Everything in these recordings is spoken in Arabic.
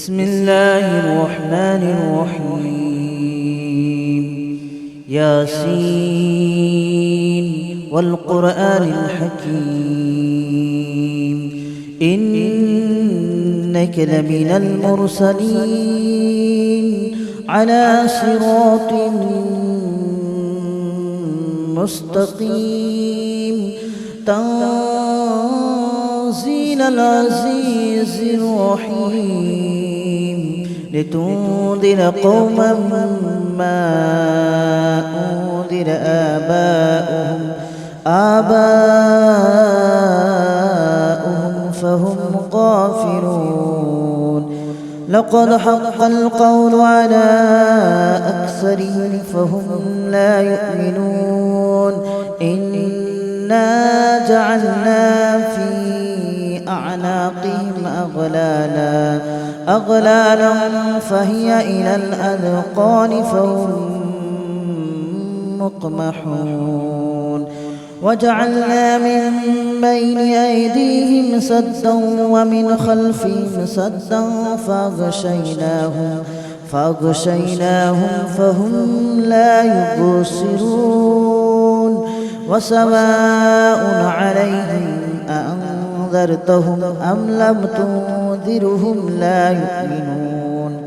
بسم الله الرحمن الرحيم ياسين والقرآن الحكيم إنك لمن المرسلين على صراط مستقيم تنزيل العزيز الرحيم لتنذر قوما ما أنذر آباؤهم فهم غافلون لقد حق القول على أكثرهم فهم لا يؤمنون إنا جعلنا في أعناقهم أغلالا فهي إلى الأذقان فهم مقمحون وجعلنا من بين أيديهم سدا ومن خلفهم سدا فأغشيناهم فهم لا يبصرون وسواء عليهم أأنذرتهم أم لم تنذرهم لا يؤمنون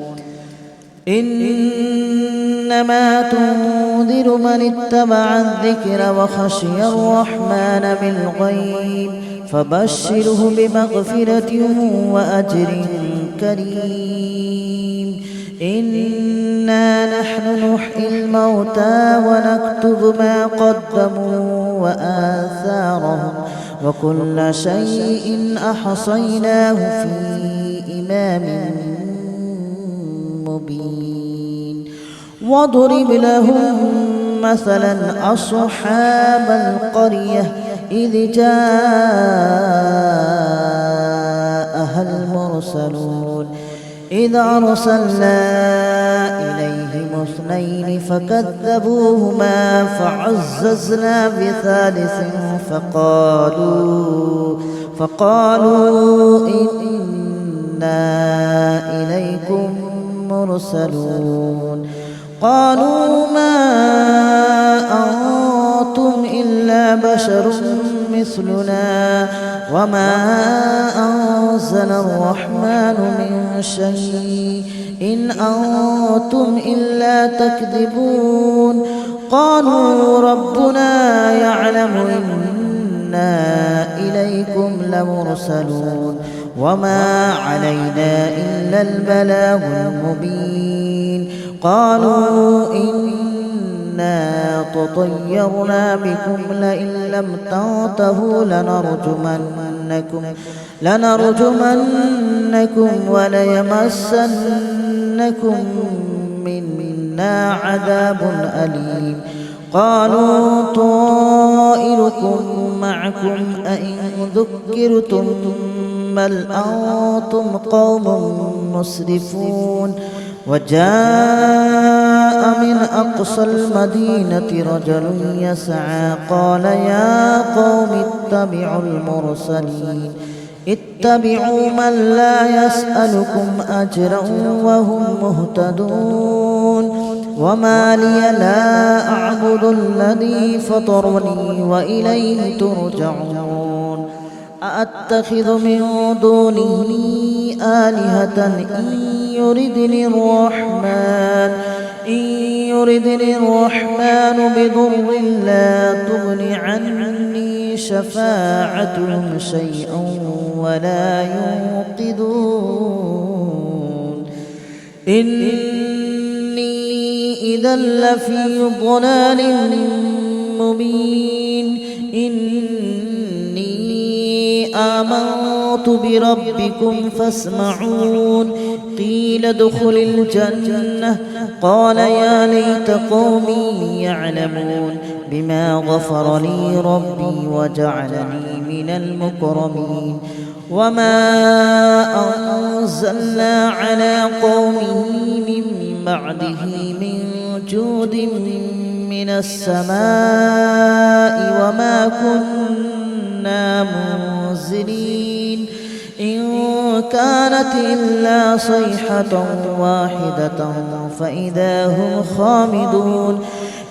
إنما تنذر من اتبع الذكر وخشي الرحمن بالغيب فبشره بمغفرة وأجر كريم إنا نحن نحيي الموتى ونكتب ما قدموا وآثارهم وكل شيء أحصيناه في إمام مبين واضرب لهم مثلا أصحاب القرية إذ جاءها المرسلون إذ أرسلنا إليهم اثنين فكذبوهما فعززنا بثالث فقالوا إنا إليكم مرسلون قالوا ما أنتم إلا بشر مثلنا وما أنزل الرحمن من شيء إن أنتم إلا تكذبون قالوا ربنا يعلم إنا إليكم لمرسلون وما علينا إلا البلاغ المبين قالوا إنا تطيرنا بكم لئن لم تنتهوا لنرجمنكم وليمسنكم منا عذاب أليم قالوا طائركم معكم أئن ذكرتم بل أنتم قوم مسرفون وجاء من أقصى المدينة رجل يسعى قال يا قوم اتبعوا من لا يسألكم أجرا وهم مهتدون وما لي لا أعبد الذي فطرني وإليه ترجعون أأتخذ من دونه آلهة إن يردني الرحمن بضر لا تغن عني شفاعتهم شيئا ولا ينقذون إني إذا لفي ضلال مبين إني آمنت بربكم فاسمعون قيل ادخل الجنة قال يا ليت قومي يعلمون بما غفر لي ربي وجعلني من المكرمين وما أنزلنا على قومه من بعده من جود من السماء وما كنا منزلين إن كانت إلا صيحة واحدة فإذا هم خامدون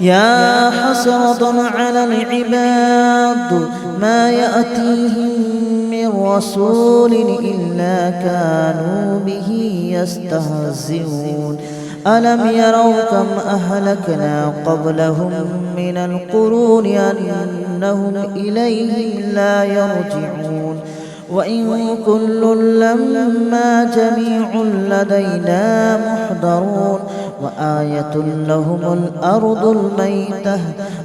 يا حسرة على العباد ما يأتيهم من رسول إلا كانوا به يستهزئون ألم يروا كم أهلكنا قبلهم من القرون أنهم إليهم لا يرجعون وإن كل لما جميع لدينا محضرون وآية لهم الأرض الميتة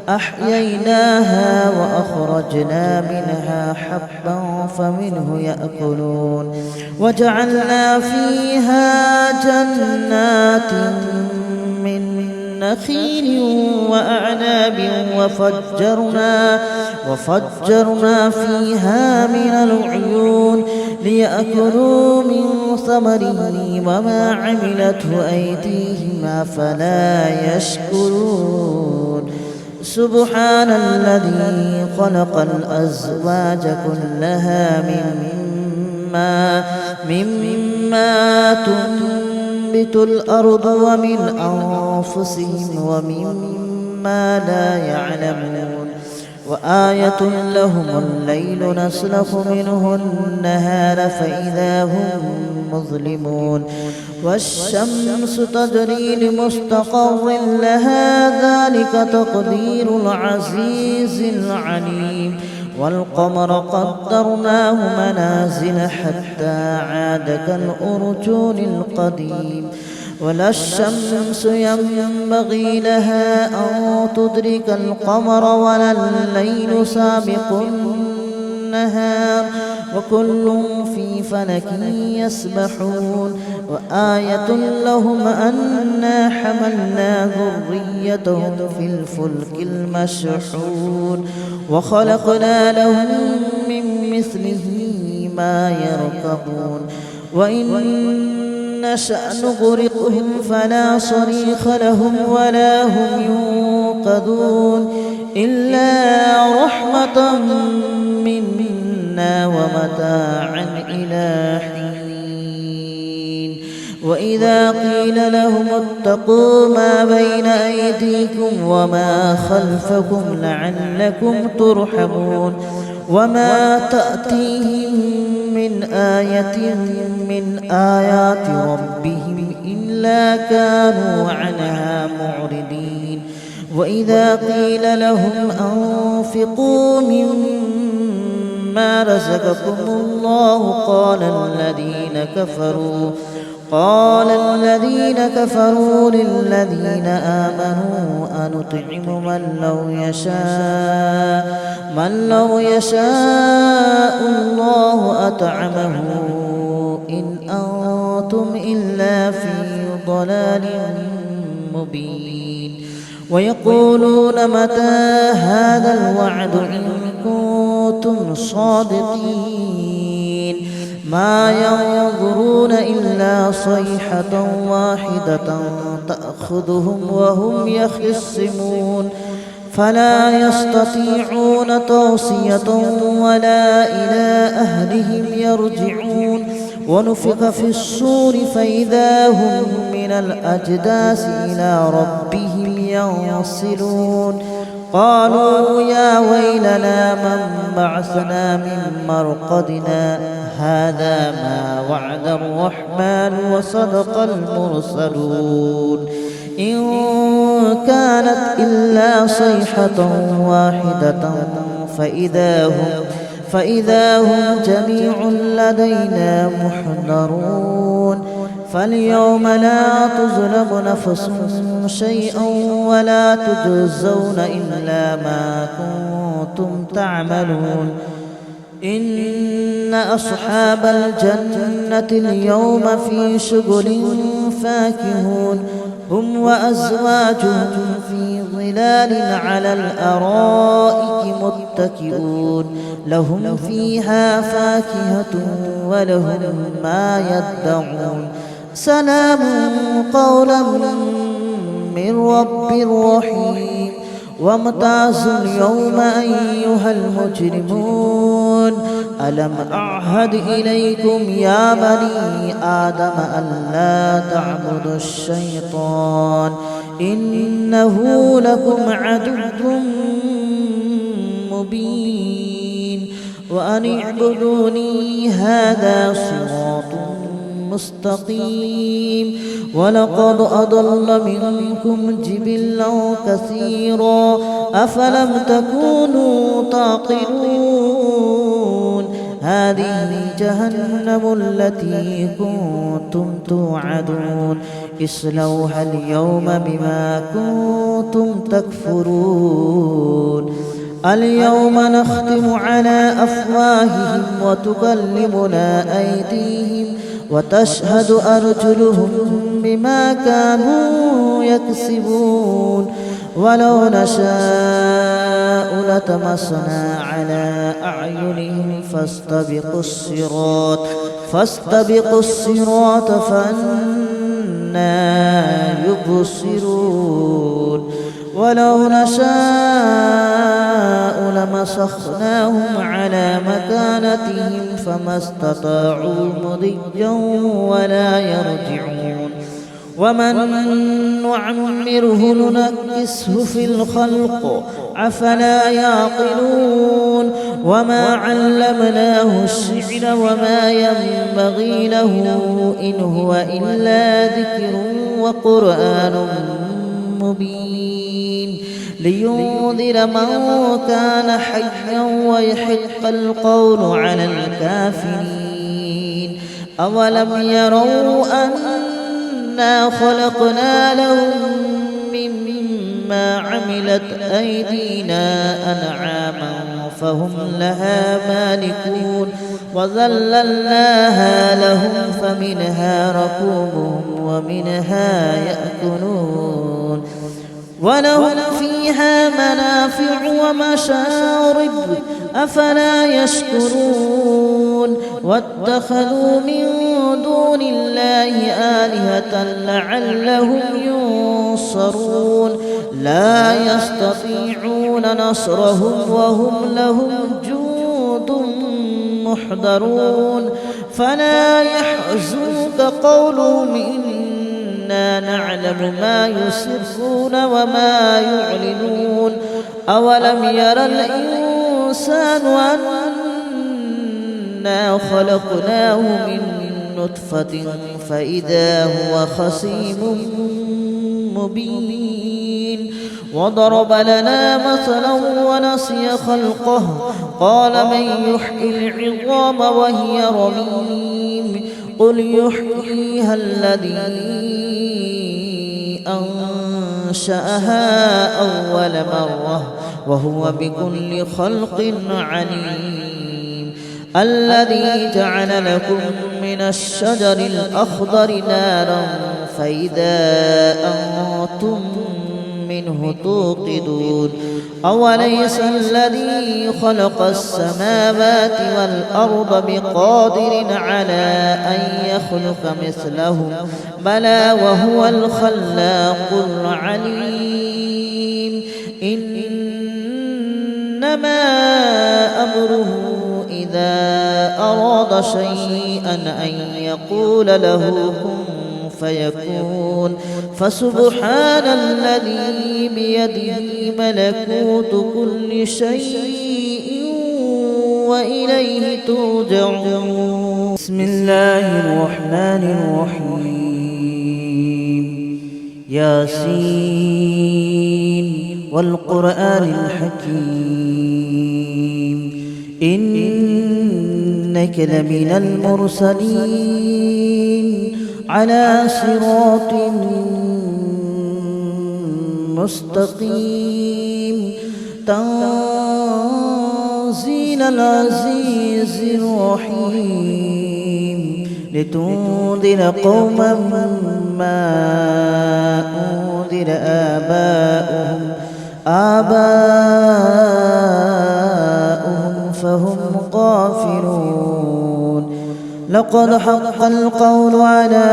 أحييناها وأخرجنا منها حبا فمنه يأكلون وجعلنا فيها جنات من نخيل وأعناب وفجرنا فيها من العيون ليأكلوا من ثمره وما عملته أيديهم أفلا يشكرون سبحان الذي خلق الأزواج كلها مما تنبت الأرض ومن أنفسهم ومما لا يعلمون وآية لهم الليل نسلخ منه النهار فإذا هم مظلمون والشمس تجري لمستقر لها ذلك تقدير العزيز العليم والقمر قدرناه منازل حتى عاد كالأرجون القديم ولا الشمس ينبغي لها أن تدرك القمر ولا الليل سابق النهار وكل في فلك يسبحون وآية لهم أنا حملنا ذريتهم في الفلك المشحون وخلقنا لهم من مثله ما يركبون وإن نشأ نغرقهم فلا صريخ لهم ولا هم ينقذون إلا رحمة منا ومتاعا إلى حين وإذا قيل لهم اتقوا ما بين أيديكم وما خلفكم لعلكم ترحمون وما تأتيهم من آية من آيات ربهم إلا كانوا عنها معرضين وإذا قيل لهم أنفقوا مما رزقكم الله قال الذين كفروا للذين آمنوا أنطعم من لو يشاء الله أطعمه إن أنتم إلا في ضلال مبين ويقولون متى هذا الوعد إن كنتم صادقين ما ينظرون إلا صيحة واحدة تأخذهم وهم يخصمون فلا يستطيعون توصية ولا إلى أهلهم يرجعون ونفخ في الصور فإذا هم من الأجداث إلى ربهم ينسلون قالوا يا ويلنا من بعثنا من مرقدنا هذا ما وعد الرحمن وصدق المرسلون إن كانت إلا صيحة واحدة فإذا هم جميع لدينا محضرون فاليوم لا تظلم نفس شيئا ولا تجزون إلا ما كنتم تعملون إن أصحاب الجنة اليوم في شغل فاكهون هم وأزواجهم في ظلال على الأرائك متكئون لهم فيها فاكهة ولهم ما يدعون سلام قولا من رب رحيم وامتازوا اليوم أيها المجرمون ألم أعهد إليكم يا بني آدم ألا تعبدوا الشيطان إنه لكم عدو مبين وأن اعبدوني هذا صراط مستقيم ولقد أضل منكم جبلا كثيرا أفلم تكونوا تعقلون هذه جهنم التي كنتم توعدون اصلوها اليوم بما كنتم تكفرون اليوم نختم على أفواههم وتكلمنا أيديهم وتشهد أرجلهم بما كانوا يكسبون ولو نشاء لطمسنا على أعينهم فاستبقوا الصراط فأنى يبصرون ولو نشاء لمسخناهم على مكانتهم فما استطاعوا مضيا ولا يرجعون ومن نعمره ننكسه في الخلق أفلا يعقلون وما علمناه الشعر وما ينبغي له إن هو إلا ذكر وقرآن مبين لينذر من كان حيا ويحق القول على الكافرين أولم يروا أنا خلقنا لهم مما عملت أيدينا أنعاما فهم لها مالكون وذللناها لهم فمنها ركوبهم ومنها يأكلون ولهم فيها منافع ومشارب أفلا يشكرون واتخذوا من دون الله آلهة لعلهم ينصرون لا يستطيعون نصرهم وهم لهم جند محضرون فلا يحزنك قولهم إنا نعلم ما يسرون وما يعلنون أولم ير الإنسان أنا خلقناه من نطفة فإذا هو خصيم مبين وضرب لنا مثلا ونسي خلقه قال من يحيي العظام وهي رميم قل يحييها الذي أنشأها أول مرة وهو بكل خلق عليم الذي جعل لكم من الشجر الأخضر نارا فإذا أنتم منه توقدون أوليس الذي خلق السماوات والأرض بقادر على أن يخلق مثلهم بلى وهو الخلاق العليم إنما أمره إذا أراد شيئا أن يقول له كن فيكون فسبحان الذي بيده ملكوت كل شيء وإليه ترجعون بسم الله الرحمن الرحيم ياسين والقرآن الحكيم إنك لمن المرسلين على صراط مستقيم تنزيل العزيز الرحيم لتنذر قوما ما أنذر آباؤهم فهم غافلون لقد حق القول على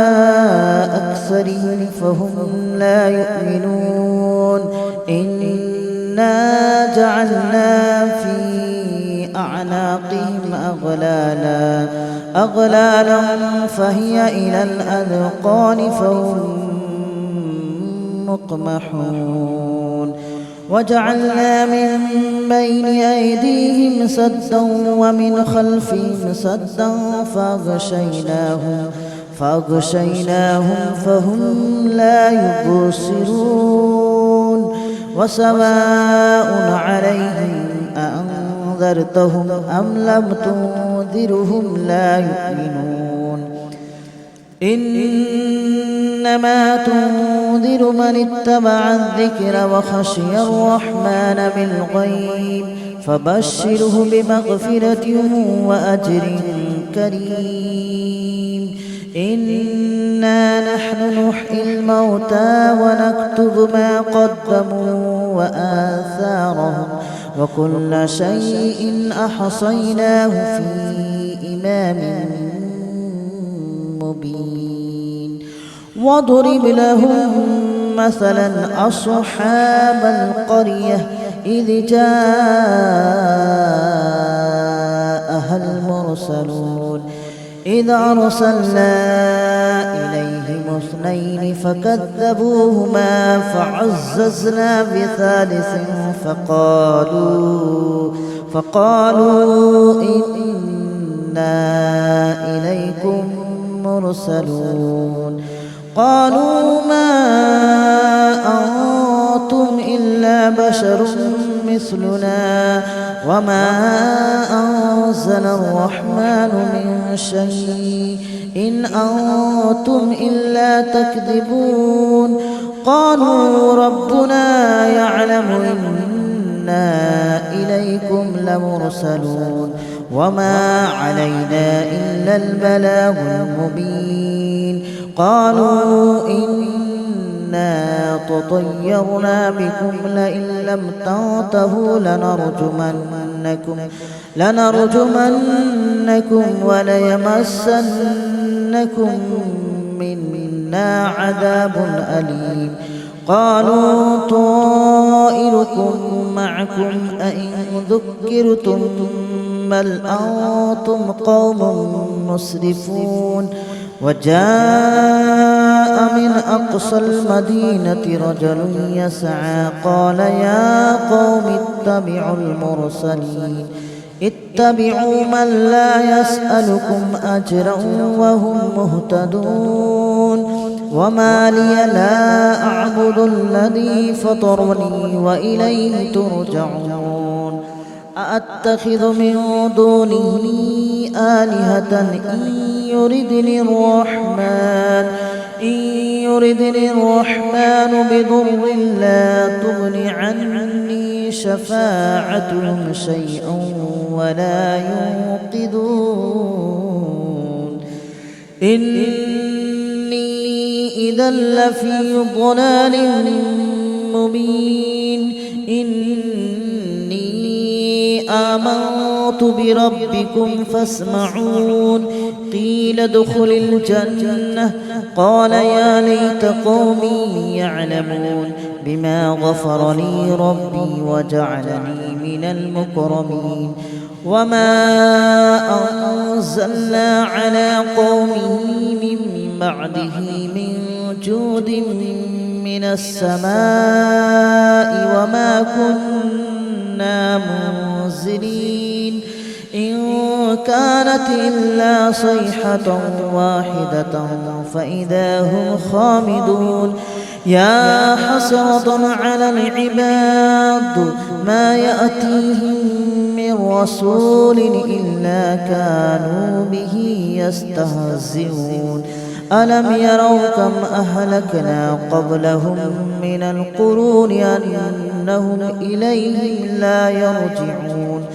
أكثرهم فهم لا يؤمنون إنا جعلنا في أعناقهم أغلالا فهي إلى الأذقان فهم مقمحون وجعلنا من بين أيديهم سدا ومن خلفهم سدا فأغشيناهم فهم لا يبصرون وسواء عليهم أأنذرتهم أم لم تنذرهم لا يؤمنون إنما تنذر من اتبع الذكر وخشي الرحمن بالغيب فبشره بمغفرة وأجر كريم إنا نحن نحيي الموتى ونكتب ما قدموا وآثارهم وكل شيء أحصيناه في إمام مبين واضرب لهم مثلا أصحاب القرية إذ جاءها المرسلون إذ أرسلنا إليهم اثنين فكذبوهما فعززنا بثالث فقالوا إنا إليكم مرسلون قالوا ما أنتم إلا بشر مثلنا وما أنزل الرحمن من شيء إن أنتم إلا تكذبون قالوا ربنا يعلم إنا إليكم لمرسلون وما علينا إلا البلاغ المبين قالوا إنا تطيرنا بكم لئن لم تنتهوا لنرجمنكم وليمسنكم منا عذاب أليم قالوا طائركم معكم أئن ذكرتم بل أنتم قوم مسرفون وجاء من أقصى المدينة رجل يسعى قال يا قوم اتبعوا من لا يسألكم أجرا وهم مهتدون وما لي لا أعبد الذي فطرني وإليه ترجعون أأتخذ من دونه آلهة إن يردني الرحمن بضر لا تغن عني شفاعتهم شيئا ولا ينقذون إني إذا لفي ضلال مبين آمنت بربكم فاسمعون قيل ادخل الجنة قال يا ليت قومي يعلمون بما غفر لي ربي وجعلني من المكرمين وما أنزلنا على قومه من بعده من جود من السماء وما كنا منزلين إن كانت إلا صيحة واحدة فإذا هم خامدون يا حسرة على العباد ما يأتيهم من رسول إلا كانوا به يستهزئون ألم يروا كم أهلكنا قبلهم من القرون أنهم إليهم لا يرجعون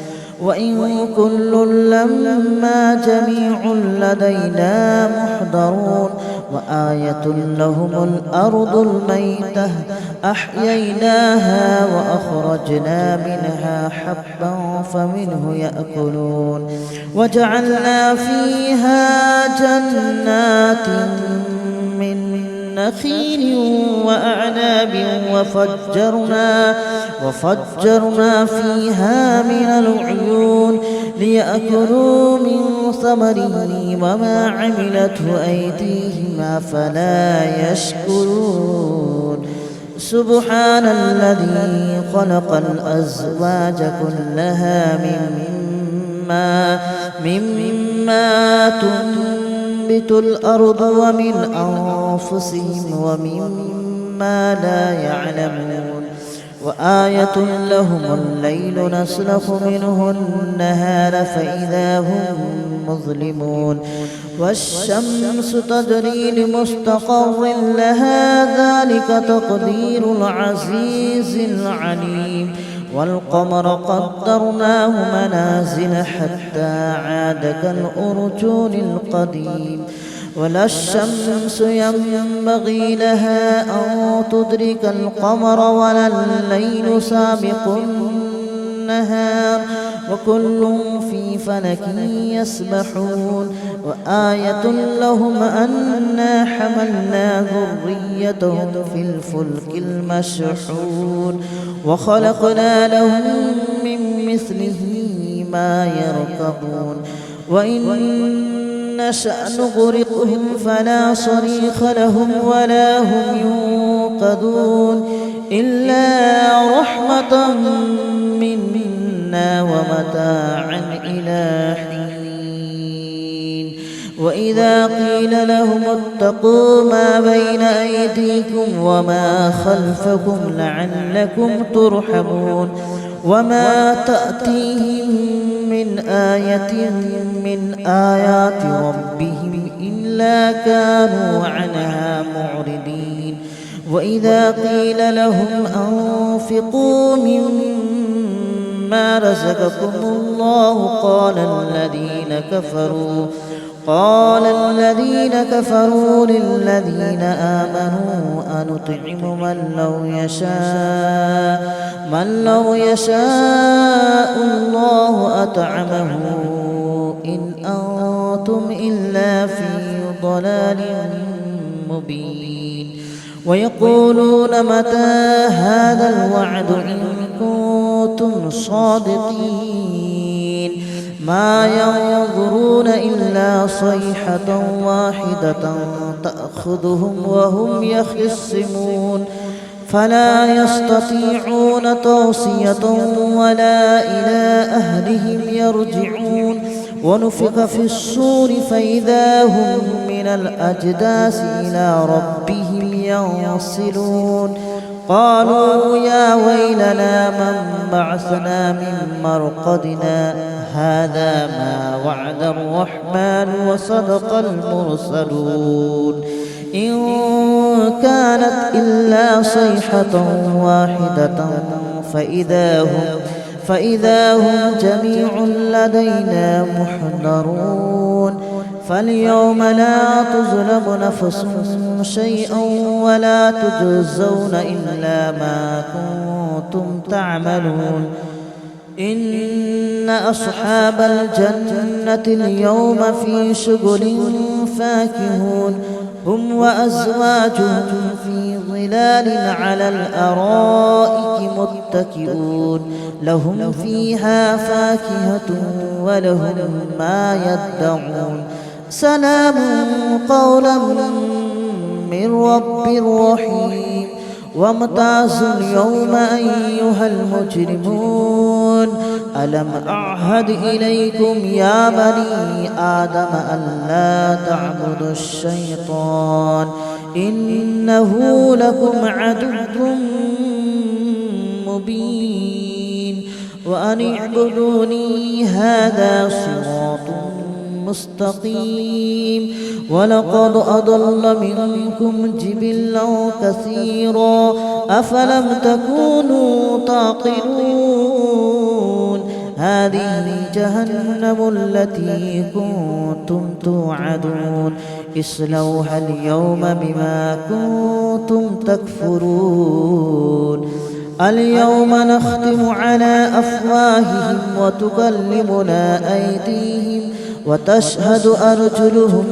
وإن كل لما جميع لدينا محضرون وآية لهم الأرض الميتة أحييناها وأخرجنا منها حبا فمنه يأكلون وجعلنا فيها جنات من نخيل وأعناب وفجرنا فيها من العيون ليأكلوا من ثمره وما عملته أيديهم أفلا يشكرون سبحان الذي خلق الأزواج كلها مما تنبت الأرض ومن أنفسهم ومما لا يعلمون وآية لهم الليل نسلخ منه النهار فإذا هم مظلمون والشمس تجري لمستقر لها ذلك تقدير العزيز العليم والقمر قدرناه منازل حتى عاد كالأرجون القديم ولا الشمس ينبغي لها أن تدرك القمر ولا الليل سابق النهار وكل في فلك يسبحون وآية لهم أنا حملنا ذريتهم في الفلك المشحون وخلقنا لهم من مثله ما يركبون وإن نشأ نغرقهم فلا صريخ لهم ولا هم ينقذون إلا رحمة منا ومتاعا إلى حين وإذا قيل لهم اتقوا ما بين أيديكم وما خلفكم لعلكم ترحمون وما تأتيهم من آية من آيات ربهم إلا كانوا عنها معرضين وإذا قيل لهم أنفقوا مما رزقكم الله قال الذين كفروا للذين آمنوا أنطعم من لو يشاء الله أطعمه إن أنتم إلا في ضلال مبين ويقولون متى هذا الوعد إن كنتم صادقين ما ينظرون إلا صيحة واحدة تأخذهم وهم يخصمون فلا يستطيعون توصية ولا إلى أهلهم يرجعون ونفخ في الصور فإذا هم من الأجداث إلى ربهم ينصلون قالوا يا ويلنا من بعثنا من مرقدنا هذا ما وعد الرحمن وصدق المرسلون إن كانت إلا صيحة واحدة فإذا هم جميع لدينا محضرون فاليوم لا تظلم نفس شيئا ولا تجزون إلا ما كنتم تعملون إن أصحاب الجنة اليوم في شغل فاكهون هم وأزواجهم في ظلال على الأرائك متكئون لهم فيها فاكهة ولهم ما يدعون سلام قولا من رب رحيم وامتازوا اليوم أيها المجرمون ألم أعهد إليكم يا بني آدم ألا تعبدوا الشيطان إنه لكم عدو مبين وأن اعبدوني هذا صراط مستقيم ولقد أضل منكم جبلا كثيرا أفلم تكونوا تعقلون هذه جهنم التي كنتم توعدون اصلوها اليوم بما كنتم تكفرون اليوم نختم على أفواههم وتكلمنا أيديهم وتشهد أرجلهم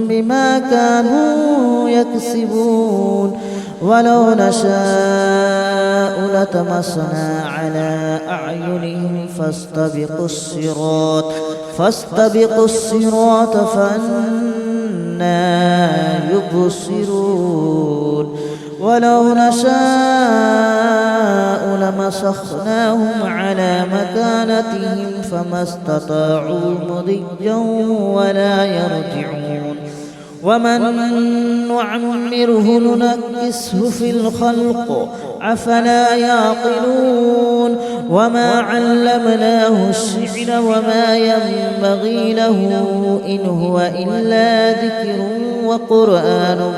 بما كانوا يكسبون ولو نشاء لطمسنا على أعينهم فاستبقوا الصراط فأنى يبصرون ولو نشاء لمسخناهم على مكانتهم فما استطاعوا مضيا ولا يرجعون ومن نعمره ننكسه في الخلق أفلا يعقلون وما علمناه الشعر وما ينبغي له إن هو إلا ذكر وقرآن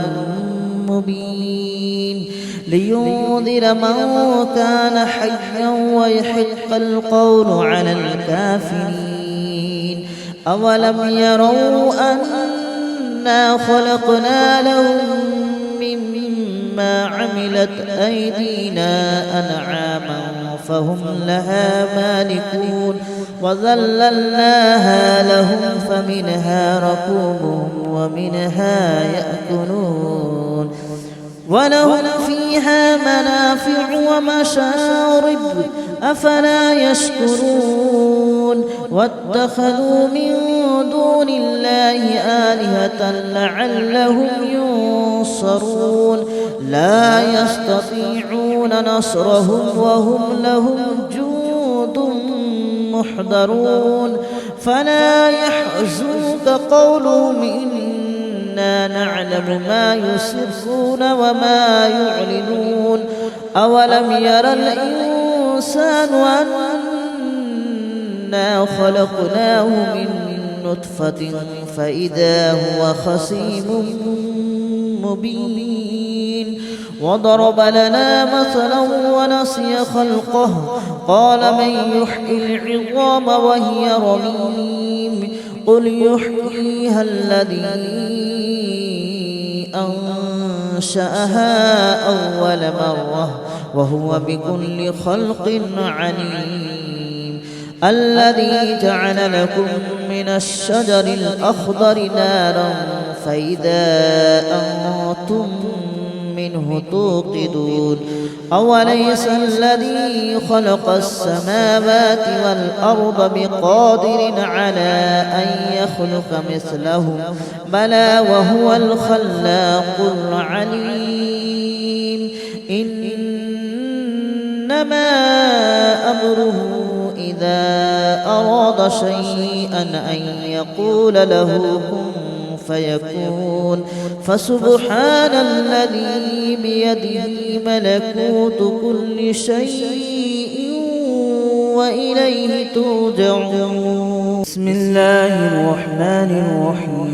مبين لينذر من كان حيا ويحق القول على الكافرين أولم يروا أنا خلقنا لهم مما عملت أيدينا أنعاما فهم لها مالكون وذللناها لهم فمنها ركوبهم ومنها يأكلون ولهم فيها منافع ومشارب أفلا يشكرون واتخذوا من دون الله آلهة لعلهم ينصرون لا يستطيعون نصرهم وهم لهم جند محضرون فلا يحزنك قولهم إنا نعلم ما يسرون وما يعلنون أولم ير الإنسان أنا خلقناه من نطفة فإذا هو خصيم مبين وضرب لنا مثلا ونسي خلقه قال من يحيي العظام وهي رميم قل يحييها الذي أنشأها أول مرة وهو بكل خلق عليم الذي جعل لكم من الشجر الأخضر نارا فإذا أنتم منه توقدون أوليس الذي خلق السماوات والأرض بقادر على أن يخلق مثلهم بلى وهو الخلاق العليم إنما أمره إذا أراد شيئا أن يقول له كن فيكون فسبحان الذي بيده ملكوت كل شيء وإليه ترجعون بسم الله الرحمن الرحيم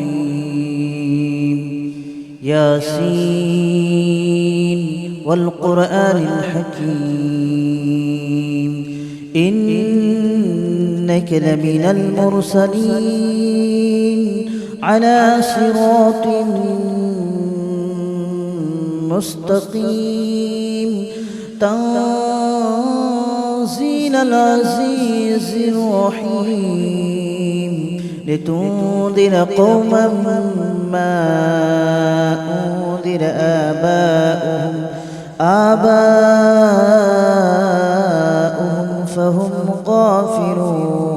ياسين والقرآن الحكيم إنك لمن المرسلين على صراط مستقيم تنزيل العزيز الرحيم لتنذر قوما ما أنذر آباؤهم فهم غافلون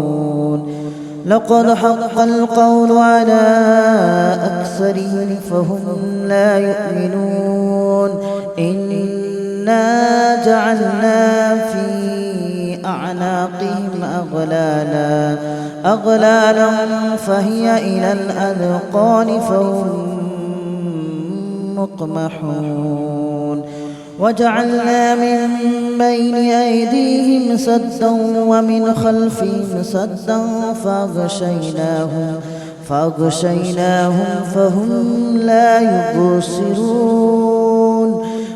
لقد حق القول على أكثرهم فهم لا يؤمنون إنا جعلنا في أعناقهم أغلالا فهي إلى الأذقان فهم مقمحون وجعلنا من بين أيديهم سدا ومن خلفهم سدا فأغشيناهم فهم لا يبصرون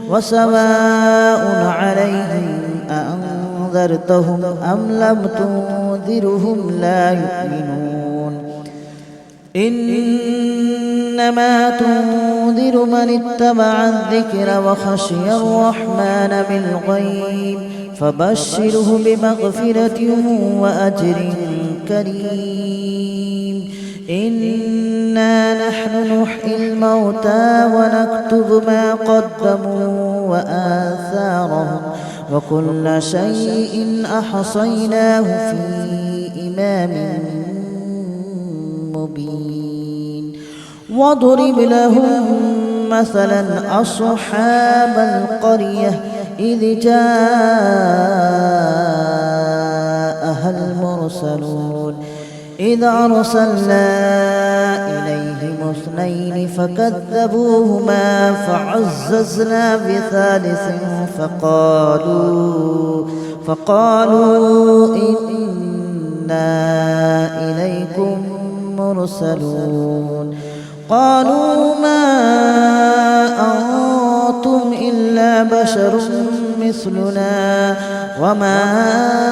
وسواء عليهم أأنذرتهم أم لم تنذرهم لا يؤمنون إنما تنذر من اتبع الذكر وخشي الرحمن بالغيب فبشره بمغفرة وأجر كريم إنا نحن نحيي الموتى ونكتب ما قدموا وآثارهم وكل شيء أحصيناه في إمام مبين واضرب لهم مثلا أصحاب القرية إذ جاءها المرسلون إذ أرسلنا إليهم اثنين فكذبوهما فعززنا بثالث فقالوا إنا إليكم مرسلون قالوا ما أنتم إلا بشر مثلنا وما